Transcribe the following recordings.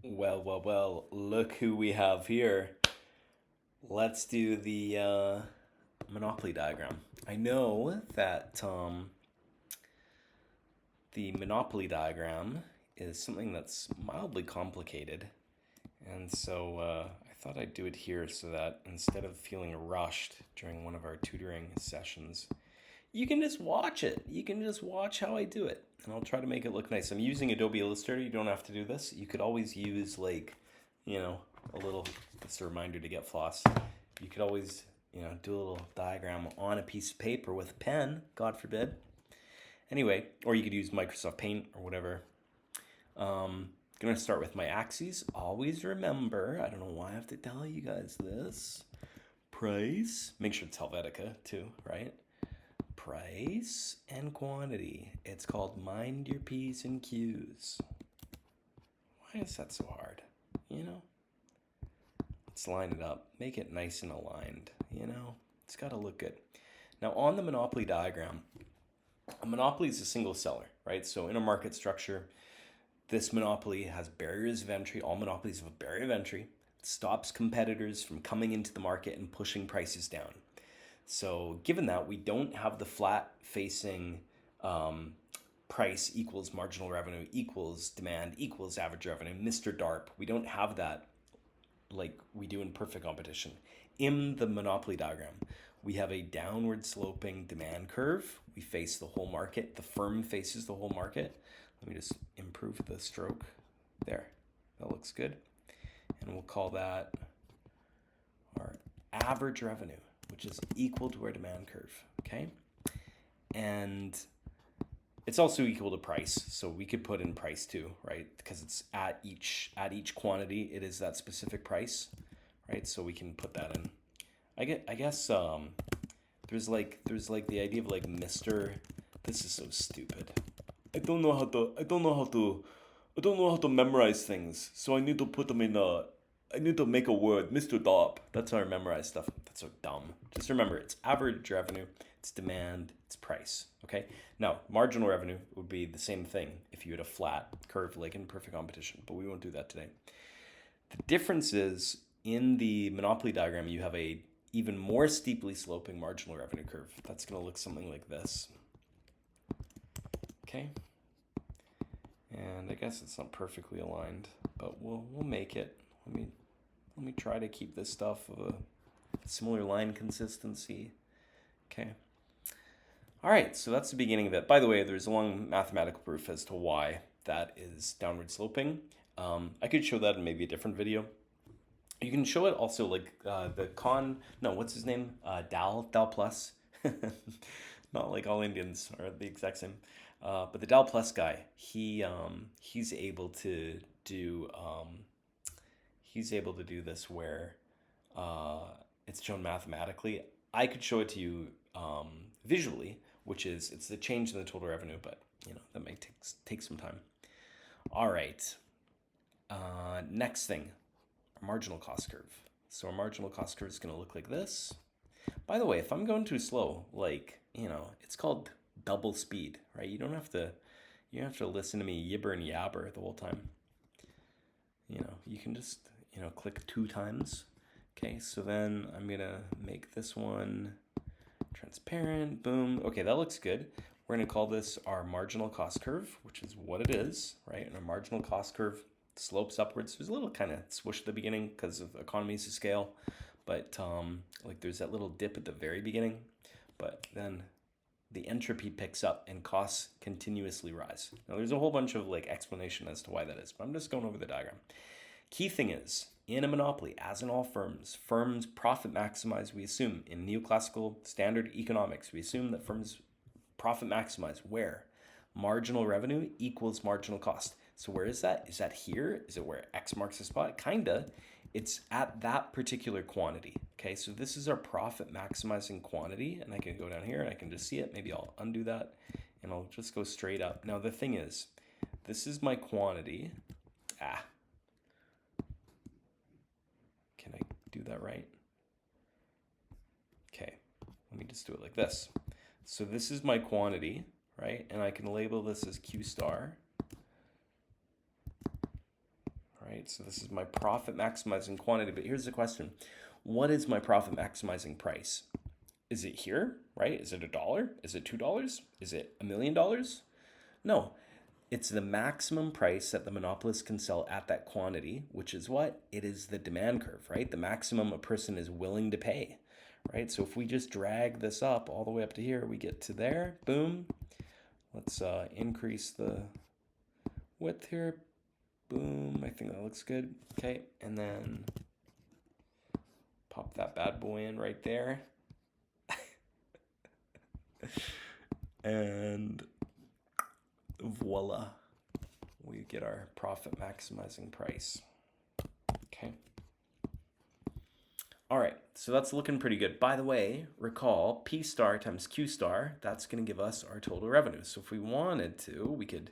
Well, look who we have here. Let's do the Monopoly diagram. I know that the Monopoly diagram is something that's mildly complicated, and so I thought I'd do it here so that instead of feeling rushed during one of our tutoring sessions, you can just watch it. You can just watch how I do it, and I'll try to make it look nice. I'm using Adobe Illustrator. You don't have to do this. You could always use like, you know, a little. It's a reminder to get floss. You could always, do a little diagram on a piece of paper with a pen. God forbid. Anyway, or you could use Microsoft Paint or whatever. Gonna start with my axes. Always remember. I don't know why I have to tell you guys this. Price. Make sure it's Helvetica too, right? Price and quantity. It's called mind your P's and Q's. Why is that so hard? Let's line it up. Make it nice and aligned. It's got to look good. Now, on the Monopoly diagram, a monopoly is a single seller, right? So in a market structure, this monopoly has barriers of entry. All monopolies have a barrier of entry. It stops competitors from coming into the market and pushing prices down. So given that we don't have the flat facing price equals marginal revenue equals demand equals average revenue, Mr. DARP, we don't have that like we do in perfect competition. In the Monopoly diagram, we have a downward sloping demand curve. We face the whole market. The firm faces the whole market. Let me just improve the stroke. There, that looks good. And we'll call that our average revenue, which is equal to our demand curve, okay? And it's also equal to price, so we could put in price too, right? Because it's at each quantity, it is that specific price, right? So we can put that in. I guess there's like the idea of like Mr. This is so stupid. I don't know how to memorize things, so I need to put them in a. I need to make a word, Mr. Dopp. That's how I memorize stuff. That's so dumb. Just remember, it's average revenue, it's demand, it's price. Okay. Now, marginal revenue would be the same thing if you had a flat curve like in perfect competition, but we won't do that today. The difference is in the Monopoly diagram, you have a even more steeply sloping marginal revenue curve. That's going to look something like this. Okay. And I guess it's not perfectly aligned, but we'll make it. Let me try to keep this stuff of a similar line consistency. Okay. All right, so that's the beginning of it. By the way, there's a long mathematical proof as to why that is downward sloping. I could show that in maybe a different video. You can show it also like what's his name? Dal Plus. Not like all Indians are the exact same. But the Dal Plus guy, he's able to do this where it's shown mathematically. I could show it to you visually, which is it's the change in the total revenue, but that might take some time. All right. Next thing, our marginal cost curve. So our marginal cost curve is going to look like this. By the way, if I'm going too slow, it's called double speed, right? You don't have to listen to me yibber and yabber the whole time. You can just, click 2 times. Okay, so then I'm going to make this one transparent. Boom. Okay, that looks good. We're going to call this our marginal cost curve, which is what it is, right? And our marginal cost curve slopes upwards. There's a little kind of swoosh at the beginning because of economies of scale, but there's that little dip at the very beginning, but then the entropy picks up and costs continuously rise. Now there's a whole bunch of explanation as to why that is, but I'm just going over the diagram. Key thing is, in a monopoly, as in all firms profit maximize, we assume. In neoclassical standard economics, we assume that firms profit maximize where marginal revenue equals marginal cost. So where is that? Is that here? Is it where X marks the spot? Kinda. It's at that particular quantity. Okay, so this is our profit maximizing quantity, and I can go down here and I can just see it. Maybe I'll undo that and I'll just go straight up. Now the thing is, this is my quantity. Can I do that right? Okay, let me just do it like this. So this is my quantity, right? And I can label this as Q star. Right, right? So this is my profit maximizing quantity, but here's the question. What is my profit maximizing price? Is it here, right? Is it $1? Is it $2? Is it $1,000,000? No, it's the maximum price that the monopolist can sell at that quantity, which is what? It is the demand curve, right? The maximum a person is willing to pay, right? So if we just drag this up all the way up to here, we get to there, boom. Let's increase the width here, boom. I think that looks good. Okay, and then pop that bad boy in right there. And voila, we get our profit maximizing price. Okay. All right, so that's looking pretty good. By the way, recall P star times Q star, that's going to give us our total revenue. So if we wanted to, we could,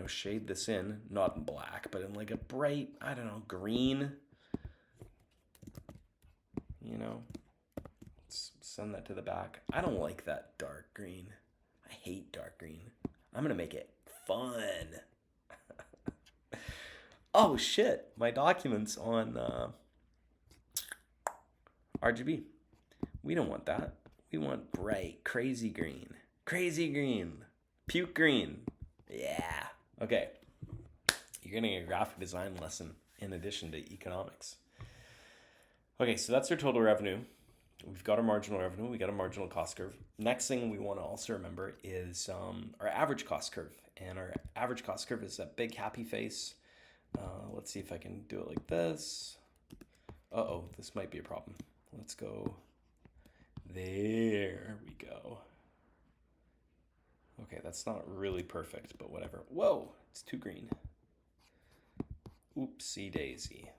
shade this in, not in black, but in like a bright, I don't know, green. Let's send that to the back. I don't like that dark green. I hate dark green. I'm going to make it fun. Oh shit, my documents on RGB. We don't want that. We want bright, crazy green. Crazy green. Puke green. Yeah. Okay. You're getting a graphic design lesson in addition to economics. Okay, so that's our total revenue. We've got our marginal revenue. We got a marginal cost curve. Next thing we want to also remember is our average cost curve. And our average cost curve is that big happy face. Let's see if I can do it like this. Uh-oh, this might be a problem. Let's go. There we go. Okay, that's not really perfect, but whatever. Whoa, it's too green. Oopsie daisy.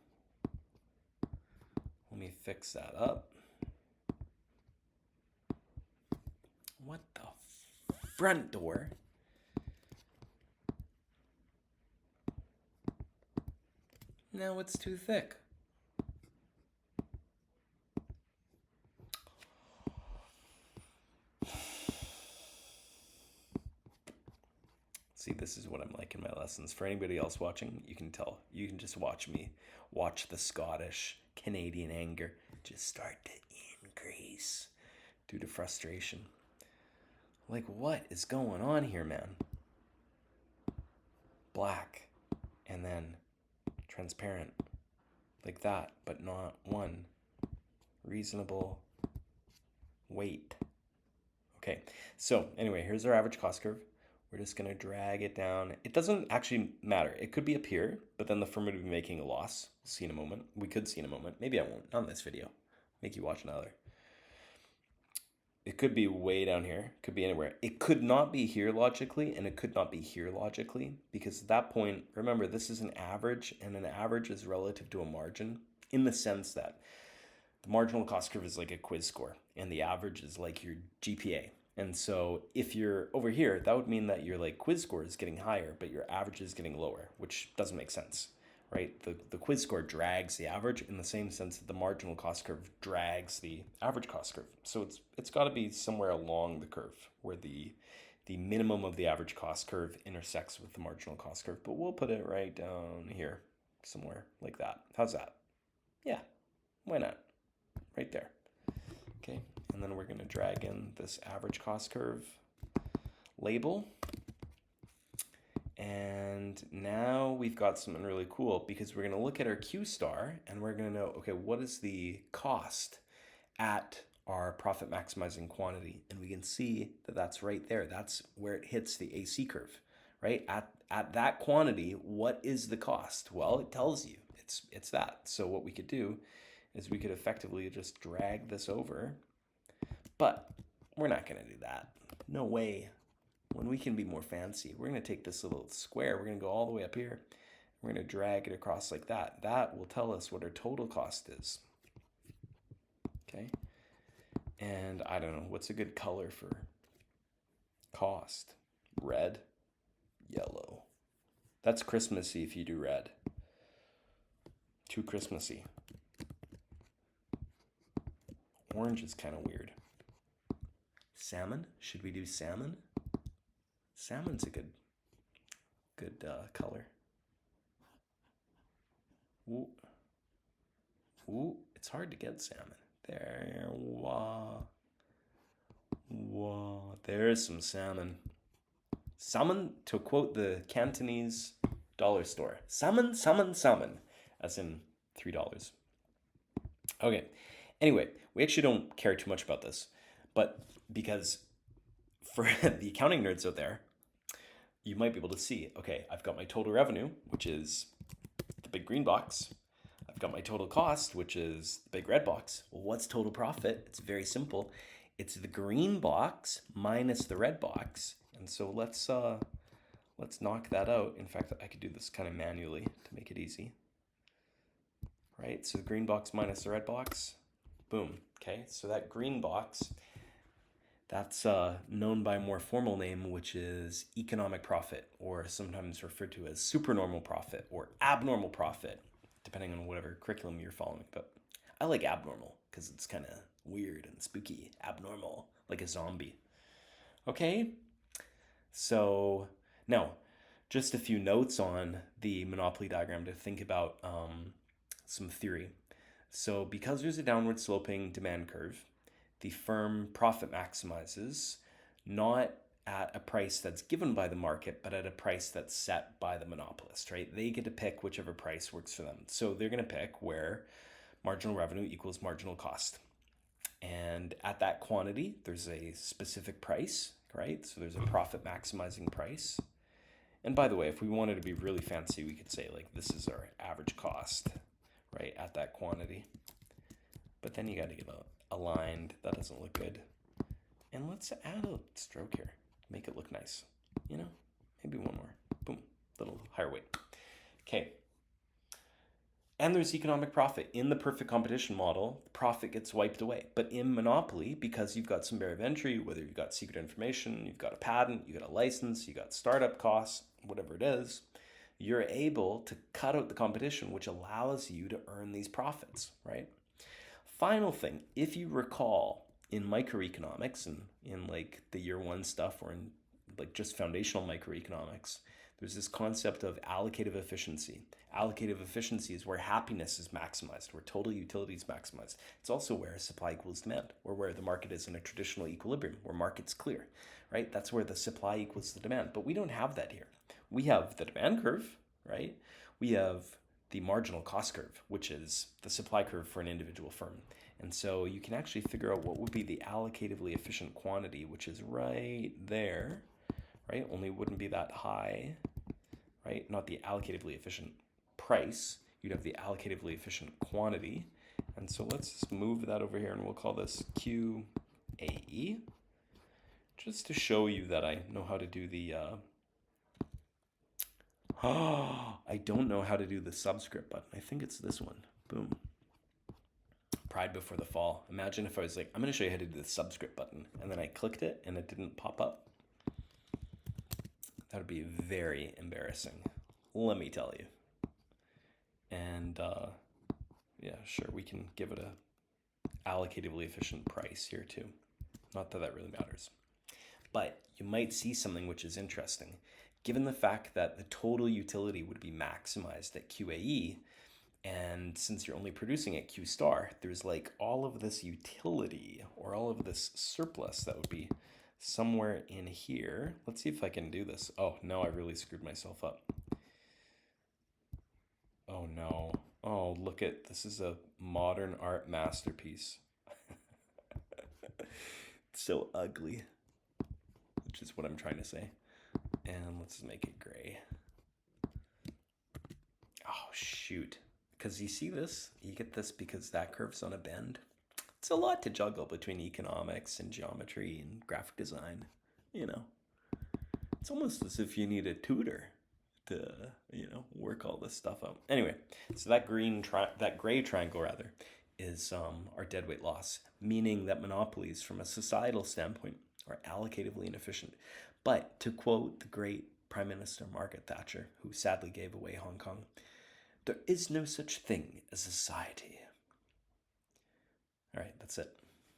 Let me fix that up. What the front door? Now it's too thick. See, this is what I'm like in my lessons. For anybody else watching, you can tell. You can just watch me watch the Scottish Canadian anger just start to increase due to frustration. Like, what is going on here, man? Black and then transparent like that, but not one reasonable weight. Okay, so anyway, here's our average cost curve. We're just going to drag it down. It doesn't actually matter. It could be up here, but then the firm would be making a loss. We'll see in a moment. We could see in a moment. Maybe I won't. Not in this video. Make you watch another. It could be way down here. It could be anywhere. It could not be here logically, and it could not be here logically, because at that point, remember, this is an average, and an average is relative to a margin in the sense that the marginal cost curve is like a quiz score, and the average is like your GPA. And so if you're over here, that would mean that your like quiz score is getting higher, but your average is getting lower, which doesn't make sense, right? The quiz score drags the average in the same sense that the marginal cost curve drags the average cost curve. So it's got to be somewhere along the curve where the minimum of the average cost curve intersects with the marginal cost curve. But we'll put it right down here somewhere like that. How's that? Yeah, why not? Right there. Okay, and then we're going to drag in this average cost curve label. And now we've got something really cool because we're going to look at our Q star and we're going to know, okay, what is the cost at our profit maximizing quantity? And we can see that that's right there. That's where it hits the AC curve, right? At that quantity, what is the cost? Well, it tells you it's that. So what we could do is we could effectively just drag this over, but we're not going to do that. No way. When we can be more fancy, we're going to take this little square, we're going to go all the way up here, we're going to drag it across like that. That will tell us what our total cost is. Okay? And I don't know, what's a good color for cost? Red, yellow. That's Christmassy if you do red. Too Christmassy. Orange is kind of weird. Salmon? Should we do salmon? Salmon's a good color. Ooh, ooh, it's hard to get salmon. There, wow, wow, there's some salmon. Salmon, to quote the Cantonese dollar store, salmon, salmon, salmon, as in $3. Okay, anyway, we actually don't care too much about this, but because for the accounting nerds out there, you might be able to see, okay, I've got my total revenue, which is the big green box. I've got my total cost, which is the big red box. Well, what's total profit? It's very simple. It's the green box minus the red box. And so let's knock that out. In fact, I could do this kind of manually to make it easy. Right? So the green box minus the red box. Boom. Okay, so that green box, that's known by a more formal name, which is economic profit, or sometimes referred to as supernormal profit or abnormal profit, depending on whatever curriculum you're following. But I like abnormal because it's kind of weird and spooky. Abnormal, like a zombie. Okay, so now just a few notes on the monopoly diagram to think about some theory. So because there's a downward sloping demand curve, the firm profit maximizes not at a price that's given by the market, but at a price that's set by the monopolist, right? They get to pick whichever price works for them. So they're going to pick where marginal revenue equals marginal cost. And at that quantity, there's a specific price, right? So there's a profit maximizing price. And by the way, if we wanted to be really fancy, we could say like this is our average cost, right, at that quantity. But then you got to get aligned. That doesn't look good. And let's add a stroke here. Make it look nice. You know, maybe one more. Boom, little higher weight. Okay. And there's economic profit. In the perfect competition model, profit gets wiped away. But in monopoly, because you've got some barrier of entry, whether you've got secret information, you've got a patent, you've got a license, you've got startup costs, whatever it is, you're able to cut out the competition, which allows you to earn these profits, right? Final thing, if you recall in microeconomics and in like the year one stuff or in like just foundational microeconomics, there's this concept of allocative efficiency. Allocative efficiency is where happiness is maximized, where total utility is maximized. It's also where supply equals demand, or where the market is in a traditional equilibrium, where market's clear, right? That's where the supply equals the demand. But we don't have that here. We have the demand curve, right? We have the marginal cost curve, which is the supply curve for an individual firm. And so you can actually figure out what would be the allocatively efficient quantity, which is right there, right? Only wouldn't be that high, right? Not the allocatively efficient price. You'd have the allocatively efficient quantity. And so let's just move that over here and we'll call this QAE, just to show you that I know how to do the I don't know how to do the subscript button. I think it's this one. Boom. Pride before the fall. Imagine if I was like, I'm going to show you how to do the subscript button. And then I clicked it and it didn't pop up. That would be very embarrassing. Let me tell you. And yeah, sure, we can give it a allocatively efficient price here too. Not that that really matters. But you might see something which is interesting. Given the fact that the total utility would be maximized at QAE, and since you're only producing at Q star, there's like all of this utility or all of this surplus that would be somewhere in here. Let's see if I can do this. Oh, no, I really screwed myself up. Oh, no. Oh, look at this is a modern art masterpiece. It's so ugly, which is what I'm trying to say. And let's make it gray. Oh, shoot. Because you see this? You get this because that curve's on a bend. It's a lot to juggle between economics and geometry and graphic design. You know, it's almost as if you need a tutor to, work all this stuff out. Anyway, so that gray triangle rather, is our deadweight loss, meaning that monopolies from a societal standpoint are allocatively inefficient. But to quote the great Prime Minister Margaret Thatcher, who sadly gave away Hong Kong, there is no such thing as society. All right, that's it.